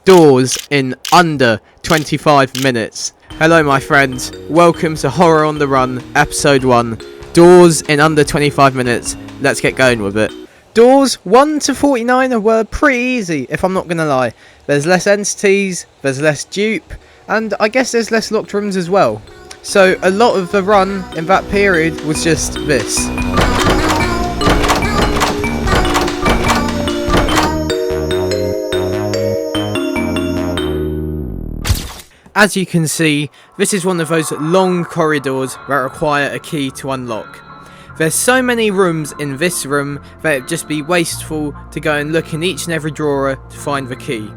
doors in under 25 minutes. Hello my friends, welcome to Horror on the Run, episode 1. Doors in under 25 minutes, let's get going with it. Doors 1 to 49 were pretty easy, if I'm not gonna lie. There's less entities, there's less dupe, and I guess there's less locked rooms as well. So a lot of the run in that period was just this. As you can see, this is one of those long corridors that require a key to unlock. There's so many rooms in this room that it'd just be wasteful to go and look in each and every drawer to find the key.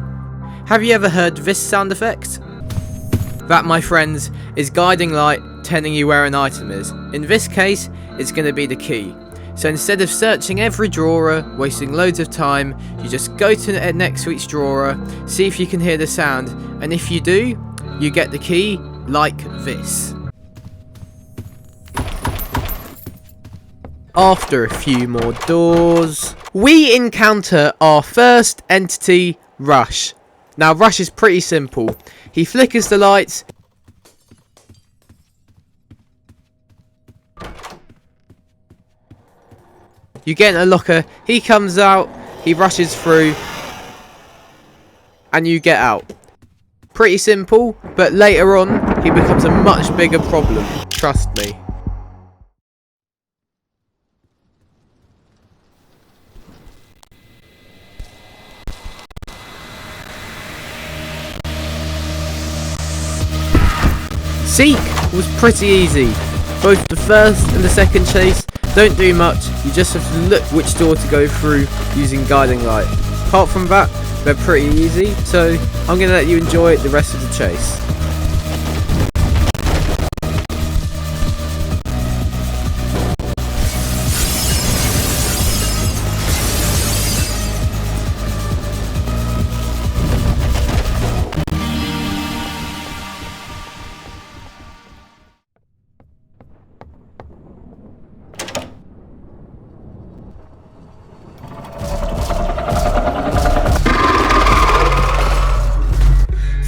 Have you ever heard this sound effect? That, my friends, is guiding light telling you where an item is. In this case, it's going to be the key. So instead of searching every drawer, wasting loads of time, you just go to next to each drawer, see if you can hear the sound, and if you do, you get the key like this. After a few more doors, we encounter our first entity, Rush. Now Rush is pretty simple. He flickers the lights. You get in a locker, he comes out, he rushes through, and you get out. Pretty simple, but later on, he becomes a much bigger problem, trust me. Seek was pretty easy. Both the first and the second chase don't do much, you just have to look which door to go through using guiding light. Apart from that, they're pretty easy, so I'm going to let you enjoy the rest of the chase.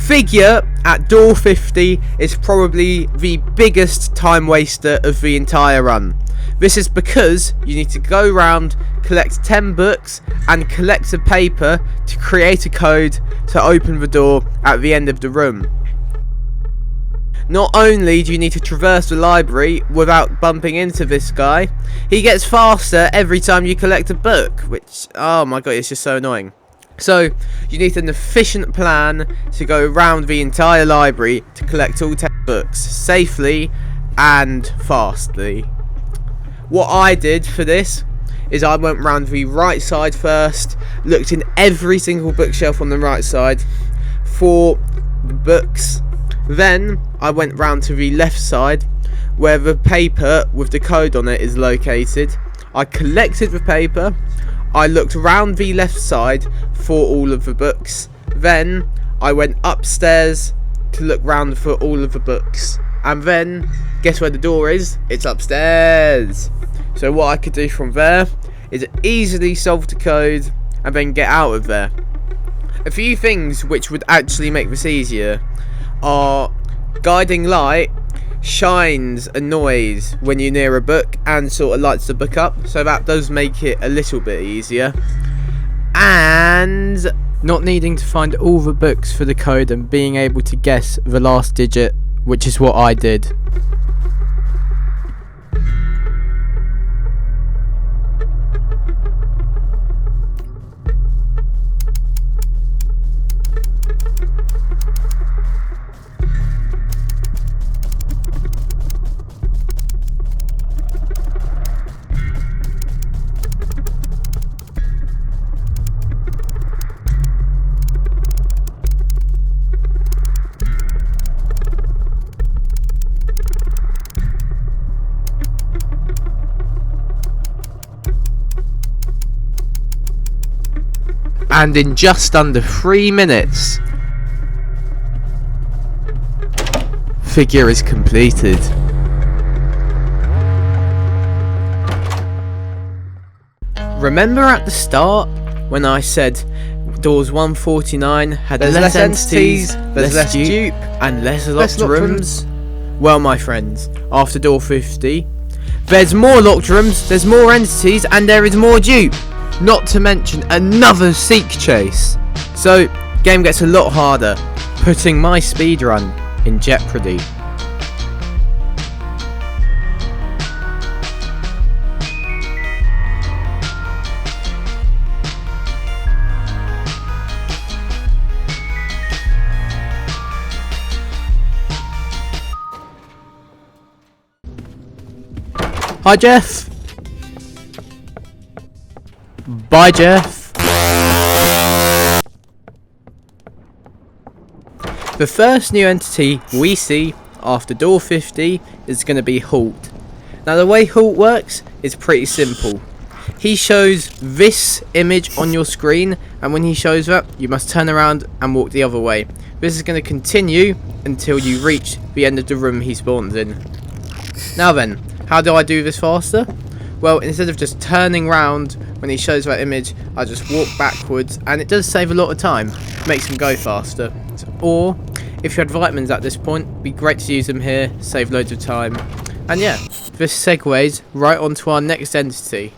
Figure at door 50 is probably the biggest time waster of the entire run. This is because you need to go round, collect 10 books and collect a paper to create a code to open the door at the end of the room. Not only do you need to traverse the library without bumping into this guy, he gets faster every time you collect a book, which, oh my god, it's just so annoying. So, you need an efficient plan to go around the entire library to collect all 10 books safely and fastly. What I did for this is I went round the right side first, looked in every single bookshelf on the right side for the books. Then I went round to the left side where the paper with the code on it is located. I collected the paper. I looked around the left side for all of the books. Then I went upstairs to look round for all of the books. And then, guess where the door is? It's upstairs. So what I could do from there is easily solve the code and then get out of there. A few things which would actually make this easier are guiding light shines a noise when you're near a book and sort of lights the book up, so that does make it a little bit easier. And not needing to find all the books for the code and being able to guess the last digit, which is what I did. And in just under 3 minutes, figure is completed. Remember at the start when I said Doors 149 had less entities, there's less dupe, and less locked rooms. Well, my friends, after door 50, there's more locked rooms, there's more entities, and there is more dupe. Not to mention another seek chase. So, game gets a lot harder, putting my speedrun in jeopardy. Hi, Jeff. Bye, Jeff. The first new entity we see after door 50 is going to be Halt. Now, the way Halt works is pretty simple. He shows this image on your screen, and when he shows that, you must turn around and walk the other way. This is going to continue until you reach the end of the room he spawns in. Now then, how do I do this faster? Well, instead of just turning round when he shows that image, I just walk backwards, and it does save a lot of time. Makes him go faster. Or, if you had vitamins at this point, it'd be great to use them here, save loads of time. And yeah, this segues right onto our next entity.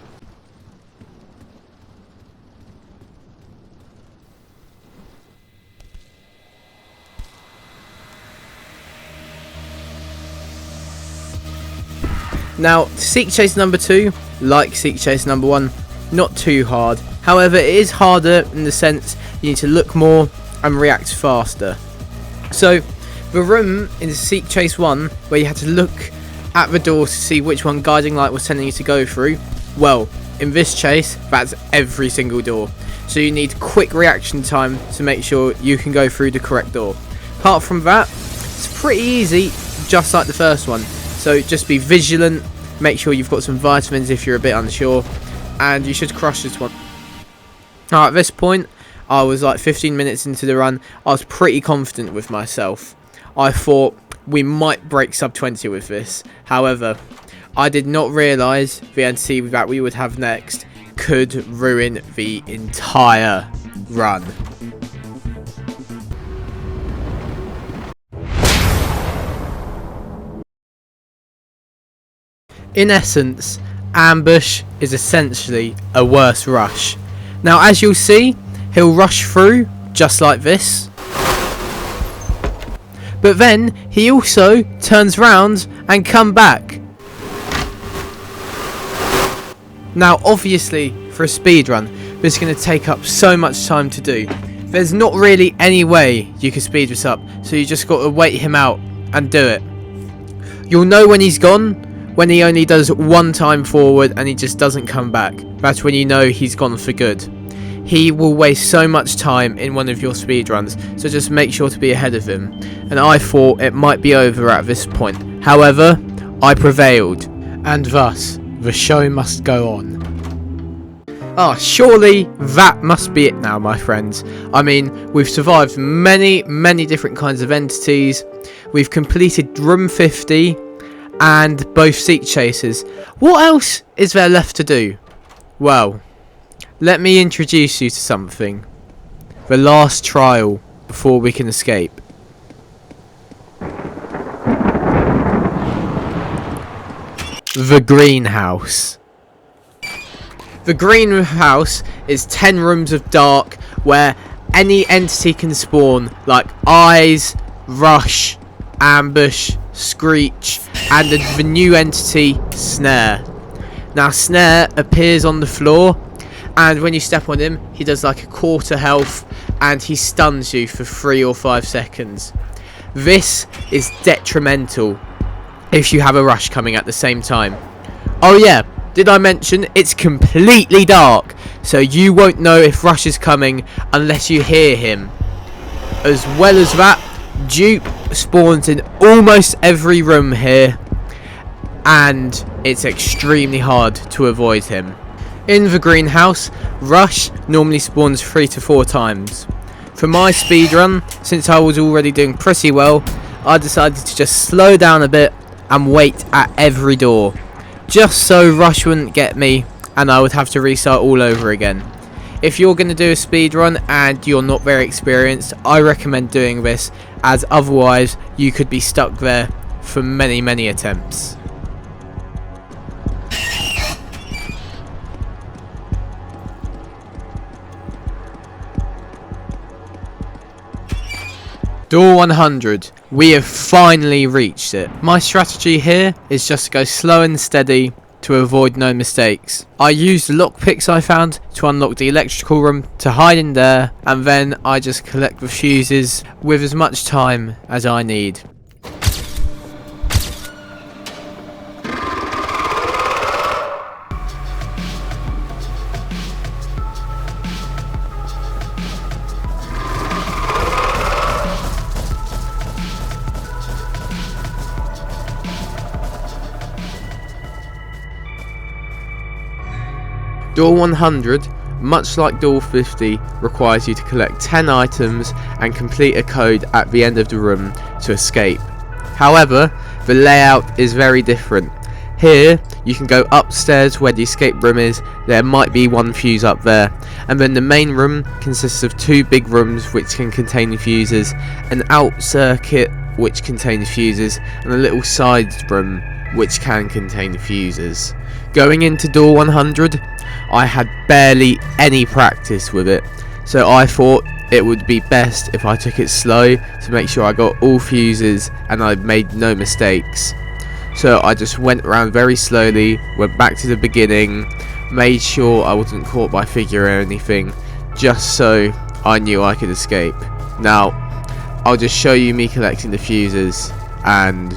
Now, Seek Chase number 2, like Seek Chase number 1, not too hard. However, it is harder in the sense you need to look more and react faster. So, the room in Seek Chase 1, where you had to look at the door to see which one guiding light was telling you to go through, well, in this chase, that's every single door. So you need quick reaction time to make sure you can go through the correct door. Apart from that, it's pretty easy, just like the first one. So just be vigilant, make sure you've got some vitamins if you're a bit unsure, and you should crush this one. Now, at this point, I was like 15 minutes into the run. I was pretty confident with myself. I thought we might break sub 20 with this. However, I did not realise the entity that we would have next could ruin the entire run. In essence, Ambush is essentially a worse rush. Now, as you'll see, he'll rush through just like this. But then he also turns round and come back. Now, obviously, for a speedrun, this is going to take up so much time to do. There's not really any way you can speed this up, so you just got to wait him out and do it. You'll know when he's gone, when he only does one time forward and he just doesn't come back. That's when you know he's gone for good. He will waste so much time in one of your speedruns, so just make sure to be ahead of him. And I thought it might be over at this point. However, I prevailed, and thus, the show must go on. Ah, surely that must be it now, my friends. I mean, we've survived many different kinds of entities. We've completed room 50 and both Seek Chases. What else is there left to do? Well, let me introduce you to something. The last trial before we can escape. The greenhouse. The greenhouse is 10 rooms of dark where any entity can spawn, like eyes, rush, ambush, screech, and the new entity, Snare. Now, Snare appears on the floor, and when you step on him, he does like a quarter health, and he stuns you for 3 or 5 seconds. This is detrimental if you have a rush coming at the same time. Oh yeah, did I mention it's completely dark, so you won't know if rush is coming unless you hear him. As well as that, dupe spawns in almost every room here, and it's extremely hard to avoid him. In the greenhouse, rush normally spawns 3 to 4 times. For my speedrun, since I was already doing pretty well, I decided to just slow down a bit and wait at every door, just so rush wouldn't get me and I would have to restart all over again. If you're going to do a speed run and you're not very experienced, I recommend doing this, as otherwise you could be stuck there for many attempts. Door 100. We have finally reached it. My strategy here is just to go slow and steady to avoid no mistakes. I used the lockpicks I found to unlock the electrical room to hide in there, and then I just collect the fuses with as much time as I need. Door 100, much like door 50, requires you to collect 10 items and complete a code at the end of the room to escape. However, the layout is very different. Here, you can go upstairs where the escape room is, there might be one fuse up there, and then the main room consists of 2 big rooms which can contain the fuses, an out circuit which contains fuses, and a little side room which can contain the fuses. Going into door 100, I had barely any practice with it, so I thought it would be best if I took it slow to make sure I got all fuses and I made no mistakes. So I just went around very slowly, went back to the beginning, made sure I wasn't caught by figure or anything, just so I knew I could escape. Now, I'll just show you me collecting the fuses and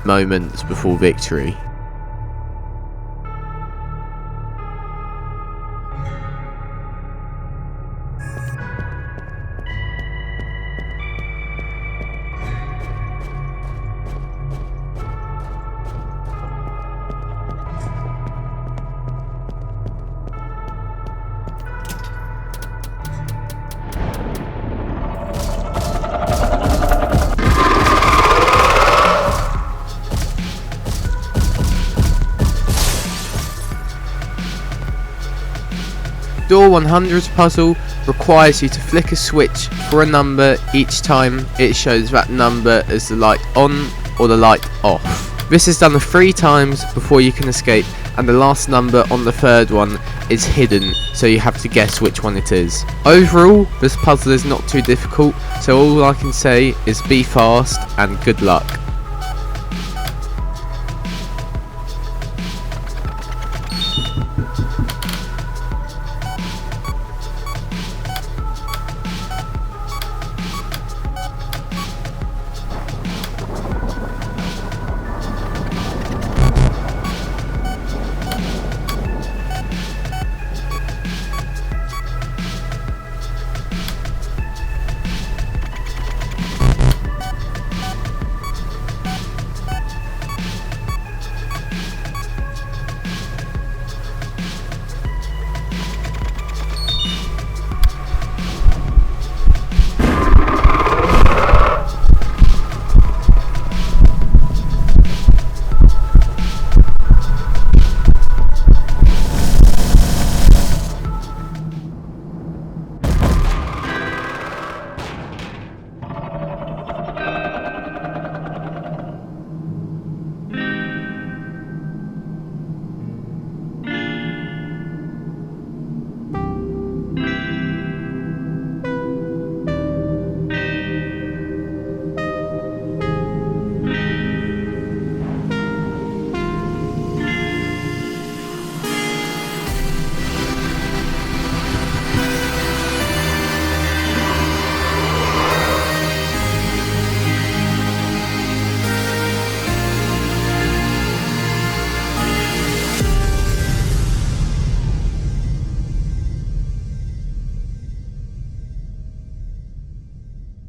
moments before victory. Door 100's puzzle requires you to flick a switch for a number each time it shows that number as the light on or the light off. This is done 3 times before you can escape, and the last number on the 3rd one is hidden, so you have to guess which one it is. Overall, this puzzle is not too difficult, so all I can say is be fast and good luck.